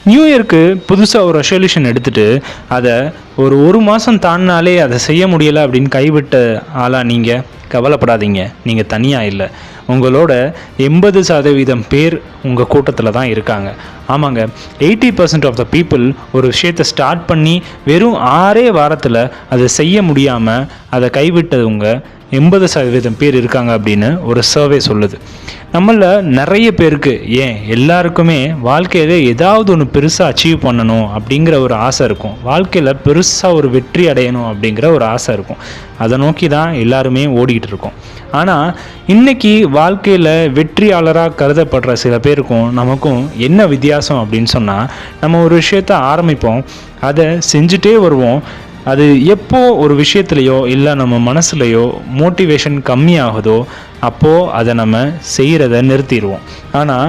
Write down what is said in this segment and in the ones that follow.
New இயருக்கு புதுசாக ஒரு ரெசல்யூஷன் எடுத்துகிட்டு அதை ஒரு மாதம் தாண்டினாலே அதை செய்ய முடியலை அப்படின்னு கைவிட்ட ஆளாக நீங்கள் கவலைப்படாதீங்க. நீங்கள் தனியாக இல்லை, உங்களோட 80% பேர் உங்கள் கூட்டத்தில் தான் இருக்காங்க. ஆமாங்க, 80% ஆஃப் த பீப்புள் ஒரு விஷயத்தை ஸ்டார்ட் பண்ணி வெறும் 6 வாரத்தில் அதை செய்ய முடியாமல் அதை கைவிட்டவங்க 80% பேர் இருக்காங்க அப்படின்னு ஒரு சர்வே சொல்லுது. நம்மளில் நிறைய பேருக்கு, ஏன் எல்லாருக்குமே வாழ்க்கையில் ஏதாவது ஒன்று பெருசாக அச்சீவ் பண்ணணும் அப்படிங்கிற ஒரு ஆசை இருக்கும். வாழ்க்கையில் பெருசாக ஒரு வெற்றி அடையணும் அப்படிங்கிற ஒரு ஆசை இருக்கும். அதை நோக்கி தான் எல்லாருமே ஓடிக்கிட்டு இருக்கோம். ஆனால் இன்றைக்கி வாழ்க்கையில் வெற்றியாளராக கருதப்படுற சில பேருக்கும் நமக்கும் என்ன வித்தியாசம் அப்படின்னு சொன்னால், நம்ம ஒரு விஷயத்தை ஆரம்பிப்போம், அதை செஞ்சுட்டே வருவோம். அது எப்போ ஒரு விஷயத்துலையோ இல்லை நம்ம மனசுலையோ மோட்டிவேஷன் கம்மியாகுதோ அப்போது அதை நம்ம செய்கிறத நிறுத்திடுவோம். ஆனால்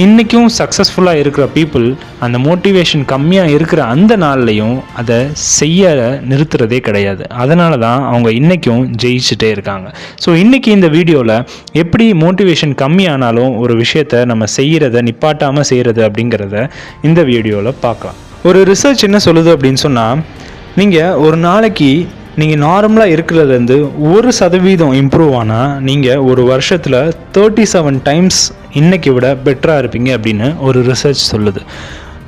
இன்றைக்கும் சக்ஸஸ்ஃபுல்லாக இருக்கிற பீப்புள் அந்த மோட்டிவேஷன் கம்மியாக இருக்கிற அந்த நாள்லையும் அதை செய்ய நிறுத்துறதே கிடையாது. அதனால தான் அவங்க இன்றைக்கும் ஜெயிச்சுட்டே இருக்காங்க. ஸோ இன்றைக்கி இந்த வீடியோவில் எப்படி மோட்டிவேஷன் கம்மியானாலும் ஒரு விஷயத்தை நம்ம செய்கிறத நிப்பாட்டாமல் செய்கிறது அப்படிங்கிறத இந்த வீடியோவில் பார்க்கலாம். ஒரு ரிசர்ச் என்ன சொல்லுது அப்படின்னு சொன்னால், நீங்கள் ஒரு நாளைக்கு நீங்கள் நார்மலாக இருக்கிறதுலேருந்து 1% இம்ப்ரூவ் ஆனால் நீங்கள் ஒரு வருஷத்தில் 37 டைம்ஸ் இன்றைக்கி விட பெட்டராக இருப்பீங்க அப்படின்னு ஒரு ரிசர்ச் சொல்லுது.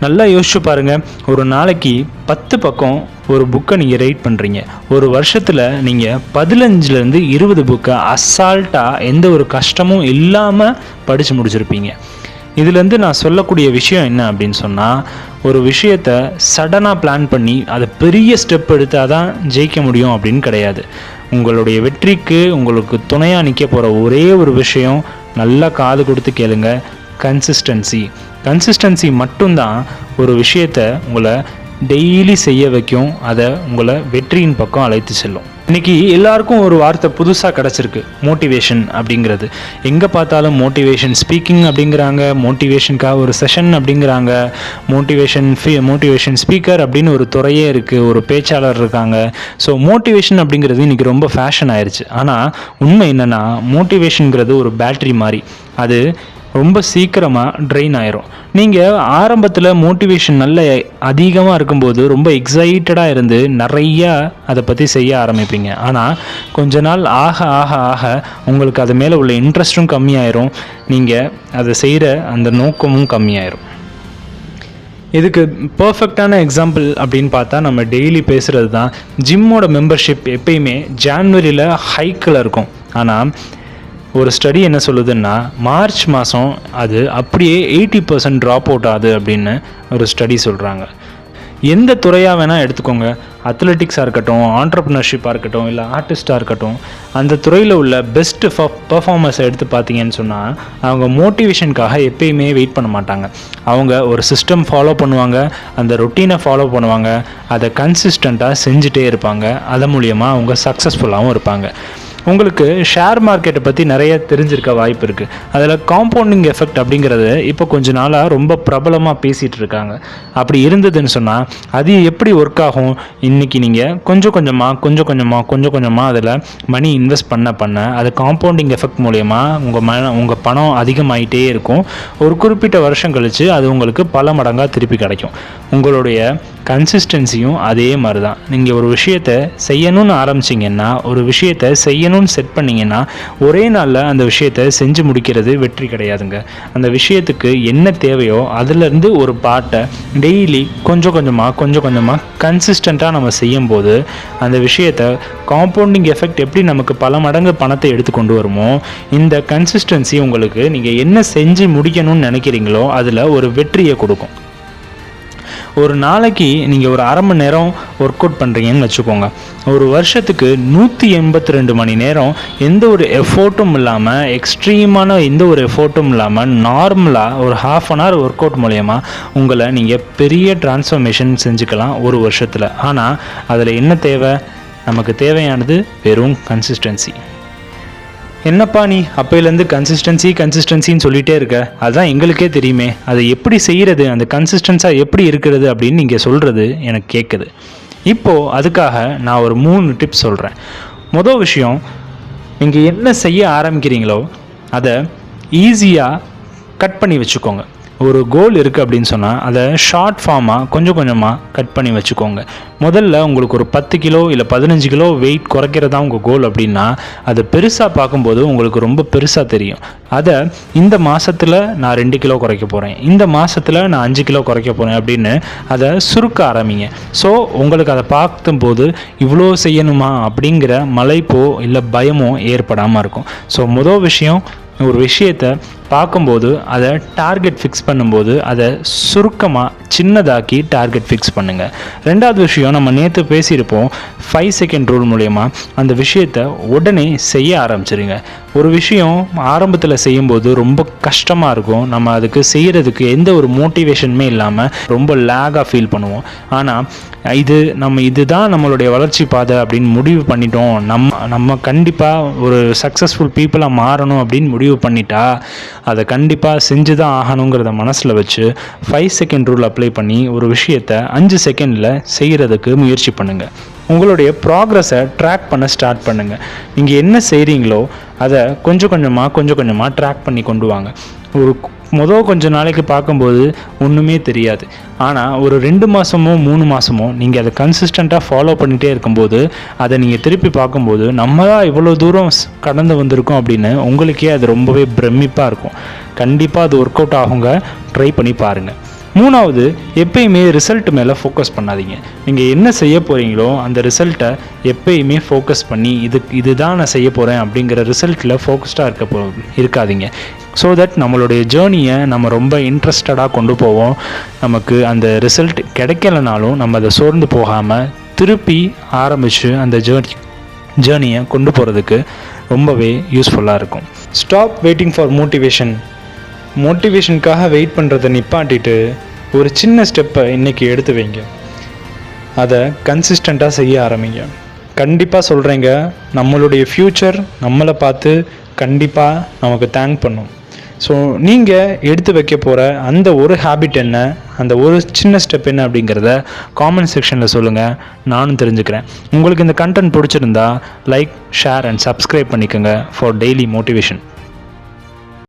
நல்லா யோசிச்சு பாருங்கள். ஒரு நாளைக்கு 10 பக்கம் ஒரு புக்கை நீங்கள் ரைட் பண்ணுறீங்க. ஒரு வருஷத்தில் நீங்கள் 15லேருந்து 20 புக்கை அசால்ட்டாக எந்த ஒரு கஷ்டமும் இல்லாமல் படித்து முடிச்சிருப்பீங்க. இதுலேருந்து நான் சொல்லக்கூடிய விஷயம் என்ன அப்படின்னு சொன்னால், ஒரு விஷயத்தை சடனாக பிளான் பண்ணி அதை பெரிய ஸ்டெப் எடுத்தால் தான் ஜெயிக்க முடியும் அப்படின்னு கிடையாது. உங்களுடைய வெற்றிக்கு உங்களுக்கு துணையாக நிற்க போகிற ஒரே ஒரு விஷயம், நல்லா காது கொடுத்து கேளுங்க, கன்சிஸ்டன்சி மட்டும்தான் ஒரு விஷயத்தை உங்களை டெய்லி செய்ய வைக்கும், அதை உங்களை வெற்றியின் பக்கம் அழைத்து செல்லும். இன்றைக்கி எல்லாருக்கும் ஒரு வார்த்தை புதுசாக கிடச்சிருக்கு, மோட்டிவேஷன் அப்படிங்கிறது. எங்கே பார்த்தாலும் மோட்டிவேஷன் ஸ்பீக்கிங் அப்படிங்கிறாங்க, மோட்டிவேஷனுக்காக ஒரு செஷன் அப்படிங்கிறாங்க, மோட்டிவேஷன் ஸ்பீக்கர் அப்படின்னு ஒரு துறையே இருக்குது, ஒரு பேச்சாளர் இருக்காங்க. ஸோ மோட்டிவேஷன் அப்படிங்கிறது இன்றைக்கி ரொம்ப ஃபேஷன் ஆயிடுச்சு. ஆனால் உண்மை என்னென்னா, மோட்டிவேஷனுங்கிறது ஒரு பேட்ரி மாதிரி, அது ரொம்ப சீக்கிரமாக ட்ரெயின் ஆயிரும். நீங்கள் ஆரம்பத்தில் மோட்டிவேஷன் நல்ல அதிகமாக இருக்கும்போது ரொம்ப எக்ஸைட்டடாக இருந்து நிறையா அதை பற்றி செய்ய ஆரம்பிப்பீங்க. ஆனால் கொஞ்ச நாள் ஆக ஆக ஆக உங்களுக்கு அது மேலே உள்ள இன்ட்ரெஸ்ட்டும் கம்மியாயிரும், நீங்கள் அதை செய்கிற அந்த நோக்கமும் கம்மியாயிரும். இதுக்கு பர்ஃபெக்டான எக்ஸாம்பிள் அப்படின்னு பார்த்தா நம்ம டெய்லி பேசுகிறது தான். ஜிம்மோட மெம்பர்ஷிப் எப்பயுமே ஜான்வரியில் ஹைக்கில் இருக்கும். ஆனால் ஒரு ஸ்டடி என்ன சொல்லுதுன்னா, மார்ச் மாதம் அது அப்படியே 80% ட்ராப் அவுட் ஆகுது அப்படின்னு ஒரு ஸ்டடி சொல்கிறாங்க. எந்த துறையாக வேணால் எடுத்துக்கோங்க, அத்லெட்டிக்ஸாக இருக்கட்டும், ஆண்டர்ப்ரனர்ஷிப்பாக இருக்கட்டும், இல்லை ஆர்டிஸ்ட்டாக இருக்கட்டும், அந்த துறையில் உள்ள பெஸ்ட்டு பர்ஃபார்மர்ஸை எடுத்து பார்த்தீங்கன்னு சொன்னால், அவங்க மோட்டிவேஷனுக்காக எப்பயுமே வெயிட் பண்ண மாட்டாங்க. அவங்க ஒரு சிஸ்டம் ஃபாலோ பண்ணுவாங்க, அந்த ரொட்டீனை ஃபாலோ பண்ணுவாங்க, அதை கன்சிஸ்டண்ட்டாக செஞ்சுட்டே இருப்பாங்க. அது மூலியமாக அவங்க சக்ஸஸ்ஃபுல்லாகவும் இருப்பாங்க. உங்களுக்கு ஷேர் மார்க்கெட்டை பற்றி நிறைய தெரிஞ்சிருக்க வாய்ப்பு இருக்குது. அதில் காம்பவுண்டிங் எஃபெக்ட் அப்படிங்கிறது இப்போ கொஞ்ச நாளாக ரொம்ப பிரபலமாக பேசிகிட்டு இருக்காங்க. அப்படி இருந்ததுன்னு சொன்னால் அது எப்படி ஒர்க் ஆகும்? இன்றைக்கி நீங்கள் கொஞ்சம் கொஞ்சமாக அதில் மணி இன்வெஸ்ட் பண்ண அது காம்பவுண்டிங் எஃபெக்ட் மூலயமா உங்கள் பணம் அதிகமாகிட்டே இருக்கும். ஒரு குறிப்பிட்ட வருஷம் கழித்து அது உங்களுக்கு பல மடங்காக திருப்பி கிடைக்கும். உங்களுடைய கன்சிஸ்டன்சியும் அதே மாதிரி தான். நீங்கள் ஒரு விஷயத்தை செய்யணும்னு ஆரம்பிச்சிங்கன்னா, ஒரு விஷயத்தை செய்யணும்னு செட் பண்ணிங்கன்னா, ஒரே நாளில் அந்த விஷயத்தை செஞ்சு முடிக்கிறது வெற்றி கிடையாதுங்க. அந்த விஷயத்துக்கு என்ன தேவையோ அதிலேருந்து ஒரு பாட்டை டெய்லி கொஞ்சம் கொஞ்சமாக கன்சிஸ்டண்ட்டாக நம்ம செய்யும்போது அந்த விஷயத்தை காம்பவுண்டிங் எஃபெக்ட் எப்படி நமக்கு பல மடங்கு பணத்தை எடுத்து கொண்டு வருமோ, இந்த கன்சிஸ்டன்சி உங்களுக்கு நீங்கள் என்ன செஞ்சு முடிக்கணும்னு நினைக்கிறீங்களோ அதில் ஒரு வெற்றியை கொடுக்கும். ஒரு நாளைக்கு நீங்கள் ஒரு அரை மணி நேரம் ஒர்க் அவுட் பண்ணுறீங்கன்னு வச்சுக்கோங்க. ஒரு வருஷத்துக்கு 182 மணி நேரம் எந்த ஒரு எஃபோர்ட்டும் இல்லாமல், எக்ஸ்ட்ரீமான எந்த ஒரு எஃபோர்ட்டும் இல்லாமல், நார்மலாக ஒரு ½ அன் ஹவர் ஒர்க் அவுட் மூலயமா உங்களை நீங்கள் பெரிய டிரான்ஸ்ஃபர்மேஷன் செஞ்சுக்கலாம் ஒரு வருஷத்தில். ஆனால் அதில் என்ன தேவை? நமக்கு தேவையானது வெறும் கன்சிஸ்டன்சி. என்னப்பா நீ அப்பையிலேருந்து கன்சிஸ்டன்சின்னு சொல்லிகிட்டே இருக்க, அதுதான் எங்களுக்கே தெரியுமே, அதை எப்படி செய்கிறது, அந்த கன்சிஸ்டன்ஸாக எப்படி இருக்கிறது அப்படின்னு நீங்கள் சொல்கிறது எனக்கு கேட்குது. இப்போது அதுக்காக நான் ஒரு 3 டிப்ஸ் சொல்கிறேன். மொதல் விஷயம், நீங்கள் என்ன செய்ய ஆரம்பிக்கிறீங்களோ அதை ஈஸியாக கட் பண்ணி வச்சுக்கோங்க. ஒரு கோல் இருக்குது அப்படின்னு சொன்னால் அதை ஷார்ட் ஃபார்மாக கொஞ்சம் கொஞ்சமாக கட் பண்ணி வச்சுக்கோங்க. முதல்ல உங்களுக்கு ஒரு 10 கிலோ இல்லை 15 கிலோ வெயிட் குறைக்கிறதா உங்கள் கோல் அப்படின்னா அதை பெருசாக பார்க்கும்போது உங்களுக்கு ரொம்ப பெருசாக தெரியும். அதை இந்த மாதத்தில் நான் 2 கிலோ குறைக்க போகிறேன், இந்த மாதத்தில் நான் 5 கிலோ குறைக்க போகிறேன் அப்படின்னு அதை சுருக்க ஆரம்பிங்க. ஸோ உங்களுக்கு அதை பார்க்கும்போது இவ்வளோ செய்யணுமா அப்படிங்கிற மலைப்போ இல்லை பயமோ ஏற்படாமல் இருக்கும். ஸோ முதல் விஷயம், ஒரு விஷயத்தை பார்க்கும்போது அதை டார்கெட் ஃபிக்ஸ் பண்ணும்போது அதை சுருக்கமாக சின்னதாக்கி டார்கெட் ஃபிக்ஸ் பண்ணுங்கள். ரெண்டாவது விஷயம், நம்ம நேற்று பேசியிருப்போம் 5 செகண்ட் ரூல் மூலயமா அந்த விஷயத்தை உடனே செய்ய ஆரம்பிச்சிருங்க. ஒரு விஷயம் ஆரம்பத்தில் செய்யும்போது ரொம்ப கஷ்டமாக இருக்கும், நம்ம அதுக்கு செய்கிறதுக்கு எந்த ஒரு மோட்டிவேஷனுமே இல்லாமல் ரொம்ப லேகாக ஃபீல் பண்ணுவோம். ஆனால் இதுதான் நம்மளுடைய வளர்ச்சி பாதை அப்படின்னு முடிவு பண்ணிட்டோம், நம்ம கண்டிப்பாக ஒரு சக்ஸஸ்ஃபுல் பீப்புளாக மாறணும் அப்படின்னு முடிவு பண்ணிட்டா அதை கண்டிப்பாக செஞ்சு தான் ஆகணுங்கிறத மனசில் வச்சு 5 செகண்ட் ரூல் அப்ளை பண்ணி ஒரு விஷயத்தை 5 செகண்டில் செய்கிறதுக்கு முயற்சி பண்ணுங்கள். உங்களுடைய ப்ராக்ரஸை ட்ராக் பண்ண ஸ்டார்ட் பண்ணுங்கள். நீங்கள் என்ன செய்கிறீங்களோ அதை கொஞ்சம் கொஞ்சமாக ட்ராக் பண்ணி கொண்டு வாங்க. கொஞ்ச நாளைக்கு பார்க்கும்போது ஒன்றுமே தெரியாது, ஆனால் ஒரு 2 மாதமோ 3 மாதமோ நீங்கள் அதை கன்சிஸ்டண்ட்டாக ஃபாலோ பண்ணிகிட்டே இருக்கும்போது அதை நீங்கள் திருப்பி பார்க்கும்போது நம்ம தான் இவ்வளோ தூரம் கடந்து வந்திருக்கோம் அப்படின்னு உங்களுக்கே அது ரொம்பவே பிரமிப்பாக இருக்கும். கண்டிப்பாக அது ஒர்க் அவுட் ஆகுங்க, ட்ரை பண்ணி பாருங்கள். மூணாவது, எப்பயுமே ரிசல்ட் மேலே ஃபோக்கஸ் பண்ணாதீங்க. நீங்கள் என்ன செய்ய போகிறீங்களோ அந்த ரிசல்ட்டை எப்பயுமே ஃபோக்கஸ் பண்ணி இதுதான் நான் செய்ய போகிறேன் அப்படிங்கிற ரிசல்ட்டில் ஃபோக்கஸ்டாக இருக்காதீங்க. ஸோ தட் நம்மளுடைய ஜேர்னியை நம்ம ரொம்ப இன்ட்ரெஸ்டடாக கொண்டு போவோம். நமக்கு அந்த ரிசல்ட் கிடைக்கலனாலும் நம்ம அதை சோர்ந்து போகாமல் திருப்பி ஆரம்பித்து அந்த ஜேர்னியை கொண்டு போகிறதுக்கு ரொம்பவே யூஸ்ஃபுல்லாக இருக்கும். ஸ்டாப் வெயிட்டிங் ஃபார் மோட்டிவேஷனுக்காக வெயிட் பண்ணுறதை நிப்பாட்டிட்டு ஒரு சின்ன ஸ்டெப்பை இன்றைக்கி எடுத்து வைங்க. அதை கன்சிஸ்டண்ட்டாக செய்ய ஆரம்பிங்க. கண்டிப்பாக சொல்கிறேங்க, நம்மளுடைய ஃப்யூச்சர் நம்மளை பார்த்து கண்டிப்பாக நமக்கு தேங்க் பண்ணும். ஸோ நீங்கள் எடுத்து வைக்க போகிற அந்த ஒரு ஹேபிட் என்ன, அந்த ஒரு சின்ன ஸ்டெப் என்ன அப்படிங்கிறத காமெண்ட் செக்ஷனில் சொல்லுங்கள், நானும் தெரிஞ்சுக்கிறேன். உங்களுக்கு இந்த கண்டென்ட் பிடிச்சிருந்தா லைக், ஷேர் அண்ட் சப்ஸ்கிரைப் பண்ணிக்கோங்க ஃபார் டெய்லி மோட்டிவேஷன்.